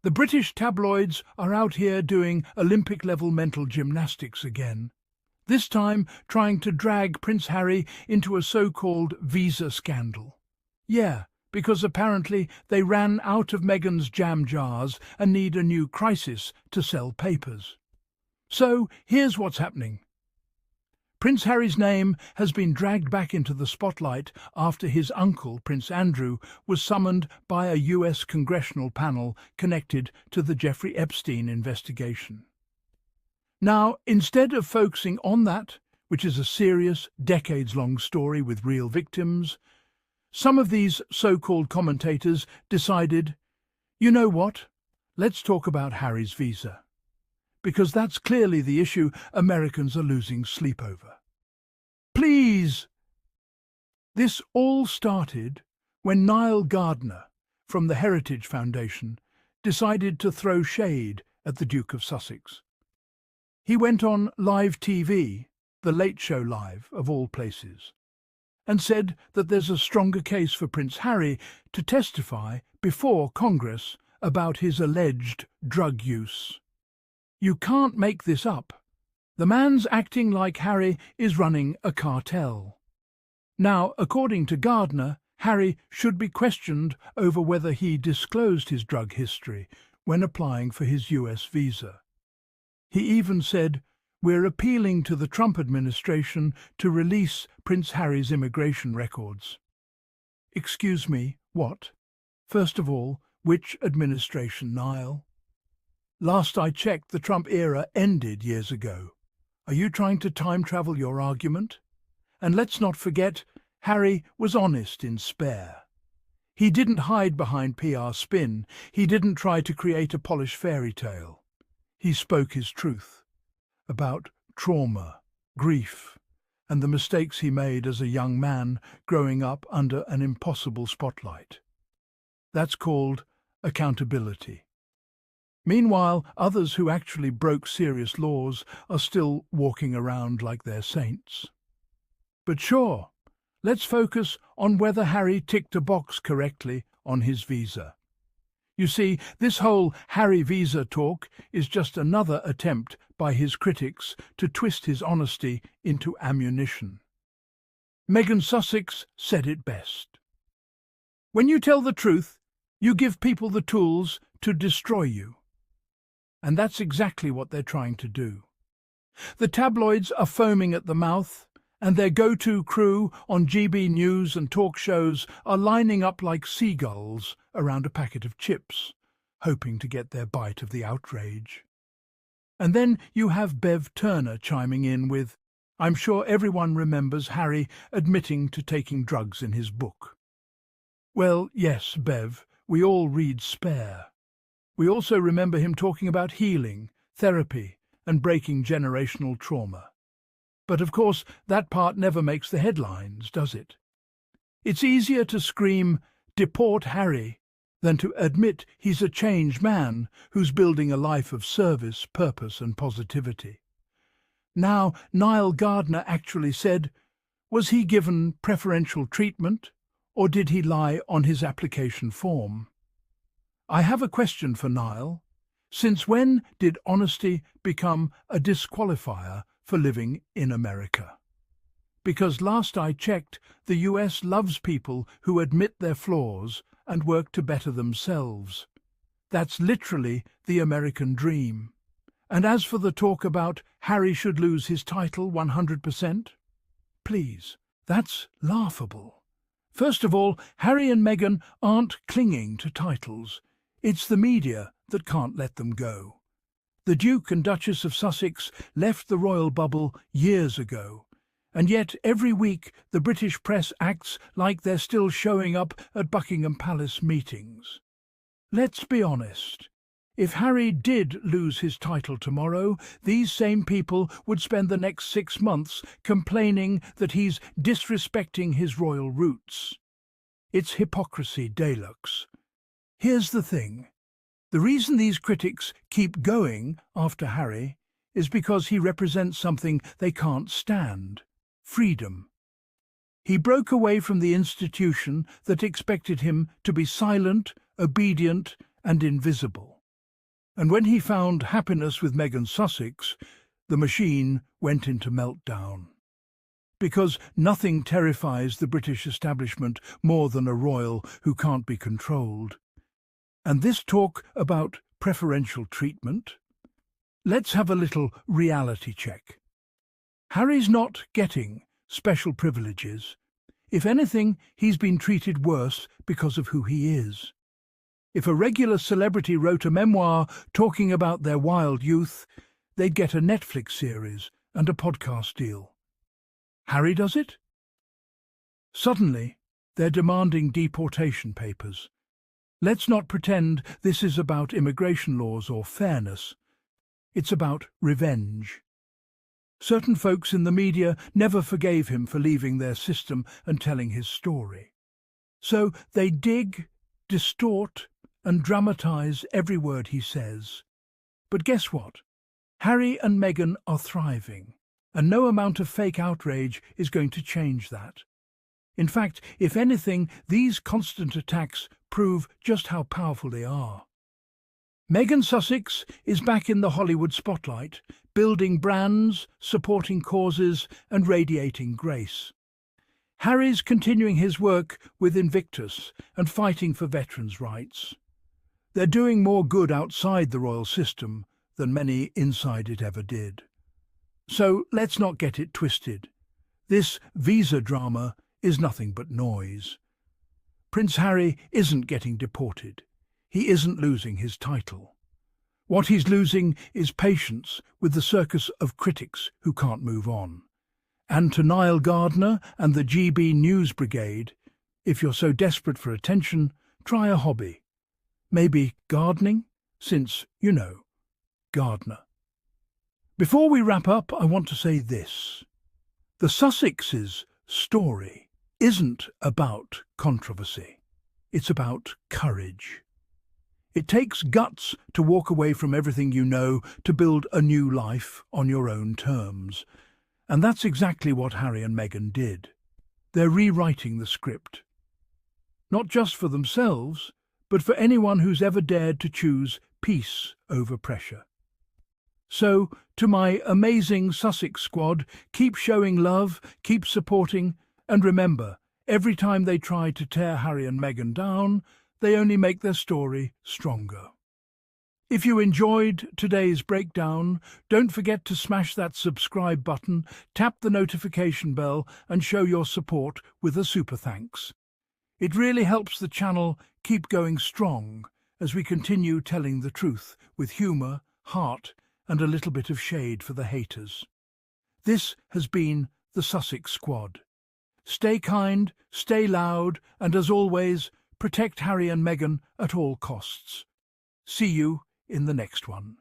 The British tabloids are out here doing Olympic-level mental gymnastics again, this time trying to drag Prince Harry into a so-called visa scandal. Yeah, because apparently they ran out of Meghan's jam jars and need a new crisis to sell papers. So here's what's happening. Prince Harry's name has been dragged back into the spotlight after his uncle, Prince Andrew, was summoned by a US congressional panel connected to the Jeffrey Epstein investigation. Now, instead of focusing on that, which is a serious, decades-long story with real victims, some of these so-called commentators decided, you know what, let's talk about Harry's visa. Because that's clearly the issue Americans are losing sleep over. Please! This all started when Nile Gardiner, from the Heritage Foundation, decided to throw shade at the Duke of Sussex. He went on live TV, the Late Show Live of all places, and said that there's a stronger case for Prince Harry to testify before Congress about his alleged drug use. You can't make this up. The man's acting like Harry is running a cartel. Now, according to Gardiner, Harry should be questioned over whether he disclosed his drug history when applying for his US visa. He even said, "We're appealing to the Trump administration to release Prince Harry's immigration records." Excuse me, what? First of all, which administration, Nile? Last I checked, the Trump era ended years ago. Are you trying to time travel your argument? And let's not forget, Harry was honest in spare. He didn't hide behind PR spin. He didn't try to create a polished fairy tale. He spoke his truth about trauma, grief, and the mistakes he made as a young man growing up under an impossible spotlight. That's called accountability. Meanwhile, others who actually broke serious laws are still walking around like they're saints. But sure, let's focus on whether Harry ticked a box correctly on his visa. You see, this whole Harry visa talk is just another attempt by his critics to twist his honesty into ammunition. Meghan Sussex said it best. When you tell the truth, you give people the tools to destroy you. And that's exactly what they're trying to do. The tabloids are foaming at the mouth, and their go-to crew on GB News and talk shows are lining up like seagulls around a packet of chips, hoping to get their bite of the outrage. And then you have Bev Turner chiming in with, "I'm sure everyone remembers Harry admitting to taking drugs in his book." Well, yes, Bev, we all read Spare. We also remember him talking about healing, therapy, and breaking generational trauma. But of course, that part never makes the headlines, does it? It's easier to scream, "Deport Harry," than to admit he's a changed man who's building a life of service, purpose, and positivity. Now, Nile Gardiner actually said, was he given preferential treatment, or did he lie on his application form? I have a question for Nile. Since when did honesty become a disqualifier for living in America? Because last I checked, the US loves people who admit their flaws and work to better themselves. That's literally the American dream. And as for the talk about Harry should lose his title 100%, please, that's laughable. First of all, Harry and Meghan aren't clinging to titles. It's the media that can't let them go. The Duke and Duchess of Sussex left the royal bubble years ago, and yet every week the British press acts like they're still showing up at Buckingham Palace meetings. Let's be honest. If Harry did lose his title tomorrow, these same people would spend the next 6 months complaining that he's disrespecting his royal roots. It's hypocrisy deluxe. Here's the thing. The reason these critics keep going after Harry is because he represents something they can't stand: freedom. He broke away from the institution that expected him to be silent, obedient, and invisible. And when he found happiness with Meghan Sussex, the machine went into meltdown. Because nothing terrifies the British establishment more than a royal who can't be controlled. And this talk about preferential treatment? Let's have a little reality check. Harry's not getting special privileges. If anything, he's been treated worse because of who he is. If a regular celebrity wrote a memoir talking about their wild youth, they'd get a Netflix series and a podcast deal. Harry does it? Suddenly, they're demanding deportation papers. Let's not pretend this is about immigration laws or fairness. It's about revenge. Certain folks in the media never forgave him for leaving their system and telling his story. So they dig, distort, and dramatize every word he says. But guess what? Harry and Meghan are thriving, and no amount of fake outrage is going to change that. In fact, if anything, these constant attacks prove just how powerful they are. Meghan Sussex is back in the Hollywood spotlight, building brands, supporting causes, and radiating grace. Harry's continuing his work with Invictus and fighting for veterans' rights. They're doing more good outside the royal system than many inside it ever did. So let's not get it twisted. This visa drama is nothing but noise. Prince Harry isn't getting deported. He isn't losing his title. What he's losing is patience with the circus of critics who can't move on. And to Nile Gardiner and the GB News Brigade, if you're so desperate for attention, try a hobby. Maybe gardening, since, you know, Gardner. Before we wrap up, I want to say this. The Sussexes' story isn't about controversy. It's about courage. It takes guts to walk away from everything you know to build a new life on your own terms. And that's exactly what Harry and Meghan did. They're rewriting the script. Not just for themselves, but for anyone who's ever dared to choose peace over pressure. So, to my amazing Sussex Squad, keep showing love, keep supporting, and remember, every time they try to tear Harry and Meghan down, they only make their story stronger. If you enjoyed today's breakdown, don't forget to smash that subscribe button, tap the notification bell, and show your support with a super thanks. It really helps the channel keep going strong as we continue telling the truth with humour, heart, and a little bit of shade for the haters. This has been the Sussex Squad. Stay kind, stay loud, and as always, protect Harry and Meghan at all costs. See you in the next one.